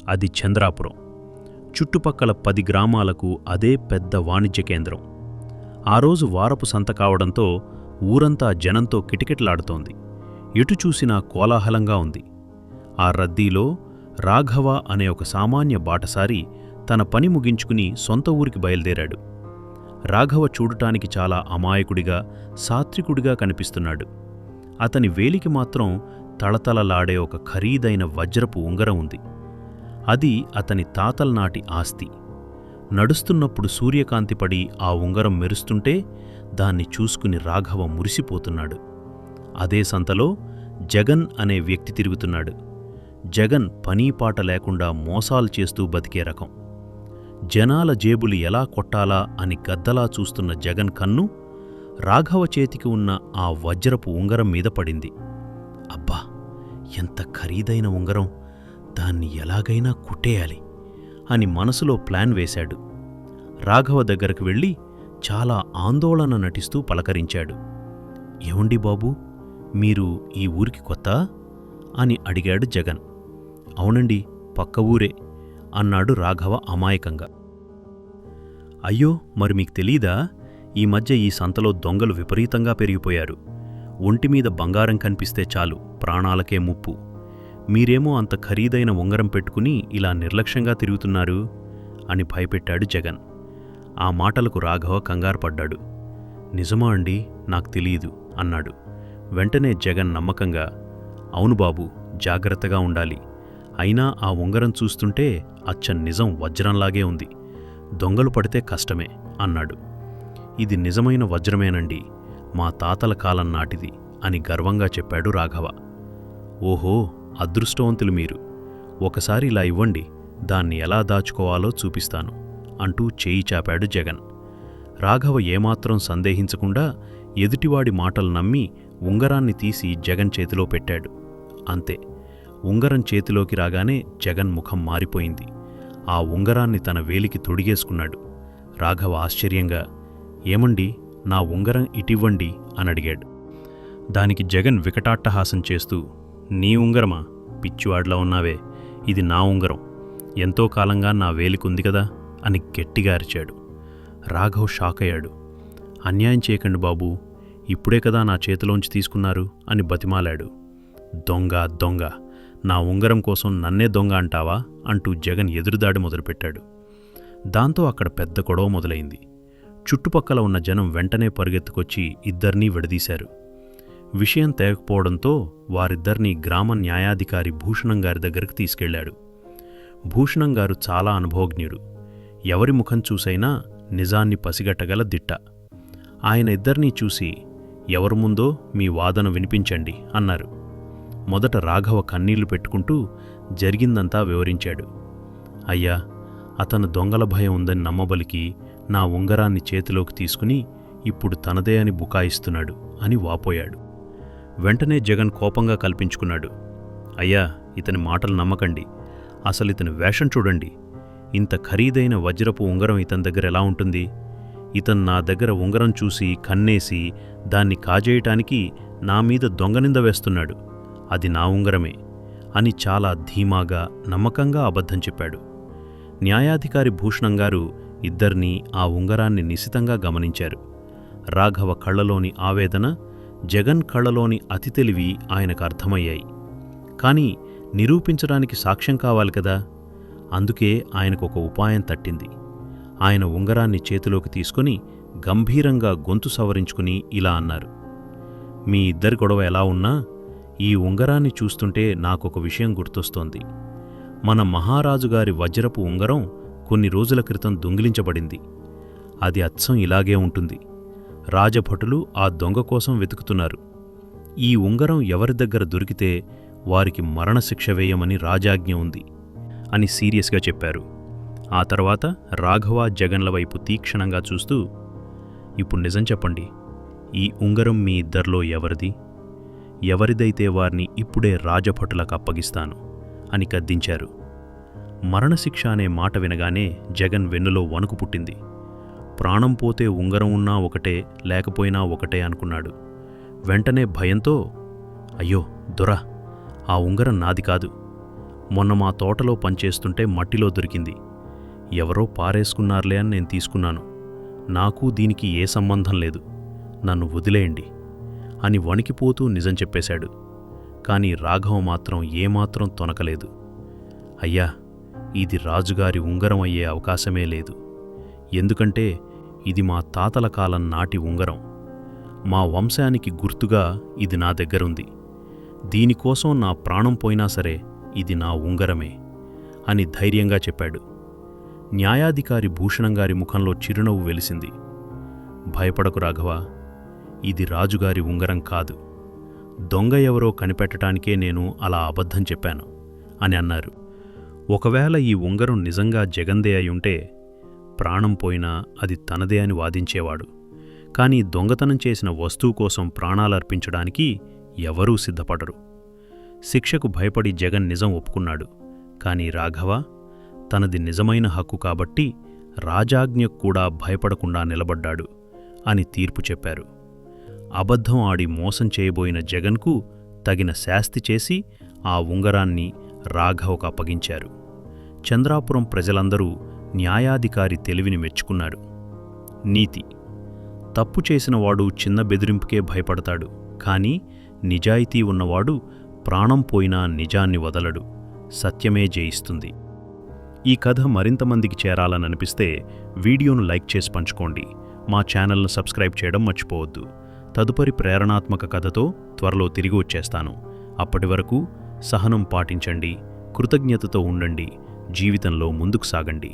అది చంద్రాపురం. చుట్టుపక్కల 10 గ్రామాలకు అదే పెద్ద వాణిజ్య కేంద్రం. ఆ రోజు వారపు సంత కావడంతో ఊరంతా జనంతో కిటకిటలాడుతోంది. ఎటు చూసినా కోలాహలంగా ఉంది. ఆ రద్దీలో రాఘవ అనే ఒక సామాన్య బాటసారి తన పని ముగించుకుని సొంత ఊరికి బయలుదేరాడు. రాఘవ చూడటానికి చాలా అమాయకుడిగా, సాత్వికుడిగా కనిపిస్తున్నాడు. అతని వేలికి మాత్రం తళతళలాడే ఒక ఖరీదైన వజ్రపు ఉంగరం ఉంది. అది అతని తాతలనాటి ఆస్తి. నడుస్తున్నప్పుడు సూర్యకాంతి పడి ఆ ఉంగరం మెరుస్తుంటే దాన్ని చూసుకుని రాఘవ మురిసిపోతున్నాడు. అదే సంతలో జగన్ అనే వ్యక్తి తిరుగుతున్నాడు. జగన్ పనీపాట లేకుండా మోసాలు చేస్తూ బతికే రకం. జనాల జేబులు ఎలా కొట్టాలా అని గద్దలా చూస్తున్న జగన్ కన్ను రాఘవ చేతికి ఉన్న ఆ వజ్రపు ఉంగరం మీద పడింది. అబ్బా, ఎంత ఖరీదైన ఉంగరం! దాన్ని ఎలాగైనా కుట్టేయాలి అని మనసులో ప్లాన్ వేశాడు. రాఘవ దగ్గరకు వెళ్ళి చాలా ఆందోళన నటిస్తూ పలకరించాడు. ఏవండి బాబూ, మీరు ఈ ఊరికి కొత్తా అని అడిగాడు జగన్. అవునండి, పక్క ఊరే అన్నాడు రాఘవ అమాయకంగా. అయ్యో, మరి మీకు తెలీదా? ఈ మధ్య ఈ సంతలో దొంగలు విపరీతంగా పెరిగిపోయారు. ఒంటిమీద బంగారం కనిపిస్తే చాలు, ప్రాణాలకే ముప్పు. మీరేమో అంత ఖరీదైన ఉంగరం పెట్టుకుని ఇలా నిర్లక్ష్యంగా తిరుగుతున్నారు అని భయపెట్టాడు జగన్. ఆ మాటలకు రాఘవ కంగారుపడ్డాడు. నిజమా అండి, నాకు తెలీదు అన్నాడు. వెంటనే జగన్ నమ్మకంగా, అవును బాబూ, జాగ్రత్తగా ఉండాలి. అయినా ఆ ఉంగరం చూస్తుంటే అచ్చం నిజం వజ్రంలాగే ఉంది. దొంగలు పడితే కష్టమే అన్నాడు. ఇది నిజమైన వజ్రమేనండి, మా తాతల కాలం నాటిది అని గర్వంగా చెప్పాడు రాఘవ. ఓహో, అదృష్టవంతులు మీరు. ఒకసారి ఇలా ఇవ్వండి, దాన్ని ఎలా దాచుకోవాలో చూపిస్తాను అంటూ చేయి చాపాడు జగన్. రాఘవ ఏమాత్రం సందేహించకుండా ఎదుటివాడి మాటలు నమ్మి ఉంగరాన్ని తీసి జగన్ చేతిలో పెట్టాడు. అంతే, ఉంగరం చేతిలోకి రాగానే జగన్ ముఖం మారిపోయింది. ఆ ఉంగరాన్ని తన వేలికి తొడిగేసుకున్నాడు. రాఘవ ఆశ్చర్యంగా, ఏమండి, నా ఉంగరం ఇటివ్వండి అనడిగాడు. దానికి జగన్ వికటాట్టహాసం చేస్తూ, నీ ఉంగరమా? పిచ్చివాడ్లా ఉన్నావే, ఇది నా ఉంగరం. ఎంతో కాలంగా నా వేలికుంది కదా అని గట్టిగా అరిచాడు. రాఘవ్ షాకయ్యాడు. అన్యాయం చేయకండి బాబూ, ఇప్పుడే కదా నా చేతిలోంచి తీసుకున్నారు అని బతిమాలాడు. దొంగ దొంగ, నా ఉంగరం కోసం నన్నే దొంగ అంటావా అంటూ జగన్ ఎదురుదాడి మొదలుపెట్టాడు. దాంతో అక్కడ పెద్ద గొడవ మొదలైంది. చుట్టుపక్కల ఉన్న జనం వెంటనే పరుగెత్తుకొచ్చి ఇద్దరినీ విడదీశారు. విషయం తేకపోవడంతో వారిద్దరినీ గ్రామ న్యాయాధికారి భూషణంగారి దగ్గరకు తీసుకెళ్లాడు. భూషణంగారు చాలా అనుభవజ్ఞుడు. ఎవరి ముఖం చూసైనా నిజాన్ని పసిగట్టగల దిట్ట. ఆయన ఇద్దరినీ చూసి, ఎవరు ముందో మీ వాదన వినిపించండి అన్నారు. మొదట రాఘవ కన్నీళ్లు పెట్టుకుంటూ జరిగిందంతా వివరించాడు. అయ్యా, అతను దొంగల భయం ఉందని నమ్మబలికి నా ఉంగరాన్ని చేతిలోకి తీసుకుని ఇప్పుడు తనదే అని బుకాయిస్తున్నాడు అని వాపోయాడు. వెంటనే జగన్ కోపంగా కల్పించుకున్నాడు. అయ్యా, ఇతని మాటలు నమ్మకండి. అసలితని వేషం చూడండి. ఇంత ఖరీదైన వజ్రపు ఉంగరం ఇతని దగ్గర ఎలా ఉంటుంది? ఇతను నా దగ్గర ఉంగరం చూసి కన్నేసి దాన్ని కాజేయటానికి నా మీద దొంగనింద వేస్తున్నాడు. అది నా ఉంగరమే అని చాలా ధీమాగా, నమ్మకంగా అబద్ధం చెప్పాడు. న్యాయాధికారి భూషణంగారు ఇద్దరినీ ఆ ఉంగరాన్ని నిశితంగా గమనించారు. రాఘవ కళ్లలోని ఆవేదన, జగన్ కళ్లలోని అతి తెలివి ఆయనకు అర్థమయ్యాయి. కాని నిరూపించడానికి సాక్ష్యం కావాలి కదా. అందుకే ఆయనకొక ఉపాయం తట్టింది. ఆయన ఉంగరాన్ని చేతిలోకి తీసుకుని గంభీరంగా గొంతు సవరించుకుని ఇలా అన్నారు. మీ ఇద్దరి గొడవ ఎలా ఉన్నా ఈ ఉంగరాన్ని చూస్తుంటే నాకొక విషయం గుర్తొస్తోంది. మన మహారాజుగారి వజ్రపు ఉంగరం కొన్ని రోజుల క్రితం దొంగిలించబడింది. అది అచ్చం ఇలాగే ఉంటుంది. రాజభటులు ఆ దొంగ కోసం వెతుకుతున్నారు. ఈ ఉంగరం ఎవరి దగ్గర దొరికితే వారికి మరణశిక్ష వేయమని రాజాజ్ఞ ఉంది అని సీరియస్గా చెప్పారు. ఆ తర్వాత రాఘవ జగన్ల వైపు తీక్షణంగా చూస్తూ, ఇప్పుడు నిజం చెప్పండి, ఈ ఉంగరం మీ ఇద్దరిలో ఎవరిది? ఎవరిదైతే వారిని ఇప్పుడే రాజభటులకు అప్పగిస్తాను అని గద్దించారు. మరణశిక్ష అనే మాట వినగానే జగన్ వెన్నులో వణుకు పుట్టింది. ప్రాణం పోతే ఉంగరం ఉన్నా ఒకటే, లేకపోయినా ఒకటే అనుకున్నాడు. వెంటనే భయంతో, అయ్యో దొరా, ఆ ఉంగరం నాది కాదు. మొన్న మా తోటలో పనిచేస్తుంటే మట్టిలో దొరికింది. ఎవరో పారేసుకున్నారులే అని నేను తీసుకున్నాను. నాకు దీనికి ఏ సంబంధం లేదు. నన్ను వదిలేయండి అని వణికిపోతూ నిజం చెప్పేశాడు. కాని రాఘవ మాత్రం ఏమాత్రం తొనకలేదు. అయ్యా, ఇది రాజుగారి ఉంగరం అయ్యే అవకాశమే లేదు. ఎందుకంటే ఇది మా తాతల కాలం నాటి ఉంగరం. మా వంశానికి గుర్తుగా ఇది నా దగ్గరుంది. దీనికోసం నా ప్రాణం పోయినా సరే ఇది నా ఉంగరమే అని ధైర్యంగా చెప్పాడు. న్యాయాధికారి భూషణంగారి ముఖంలో చిరునవ్వు వెలిసింది. భయపడకు రాఘవ, ఇది రాజుగారి ఉంగరం కాదు. దొంగ ఎవరో కనిపెట్టడానికే నేను అలా అబద్ధం చెప్పాను అని అన్నారు. ఒకవేళ ఈ ఉంగరం నిజంగా జగందే అయుంటే ప్రాణం పోయినా అది తనదే అని వాదించేవాడు. కాని దొంగతనం చేసిన వస్తువు కోసం ప్రాణాలర్పించడానికి ఎవరూ సిద్ధపడరు. శిక్షకు భయపడి జగన్ నిజం ఒప్పుకున్నాడు. కాని రాఘవ తనది నిజమైన హక్కు కాబట్టి రాజాజ్ఞకు కూడా భయపడకుండా నిలబడ్డాడు అని తీర్పు చెప్పారు. అబద్ధం ఆడి మోసం చేయబోయిన జగన్కు తగిన శాస్తి చేసి ఆ ఉంగరాన్ని రాఘవకు అప్పగించారు. చంద్రాపురం ప్రజలందరూ న్యాయాధికారి తెలివిని మెచ్చుకున్నారు. నీతి: తప్పు చేసినవాడు చిన్న బెదిరింపుకే భయపడతాడు. కాని నిజాయితీ ఉన్నవాడు ప్రాణం పోయినా నిజాన్ని వదలడు. సత్యమే జయిస్తుంది. ఈ కథ మరింతమందికి చేరాలననిపిస్తే వీడియోను లైక్ చేసి పంచుకోండి. మా ఛానల్ను సబ్స్క్రైబ్ చేయడం మర్చిపోవద్దు. తదుపరి ప్రేరణాత్మక కథతో త్వరలో తిరిగి వచ్చేస్తాను. అప్పటివరకు సహనం పాటించండి, కృతజ్ఞతతో ఉండండి, జీవితంలో ముందుకు సాగండి.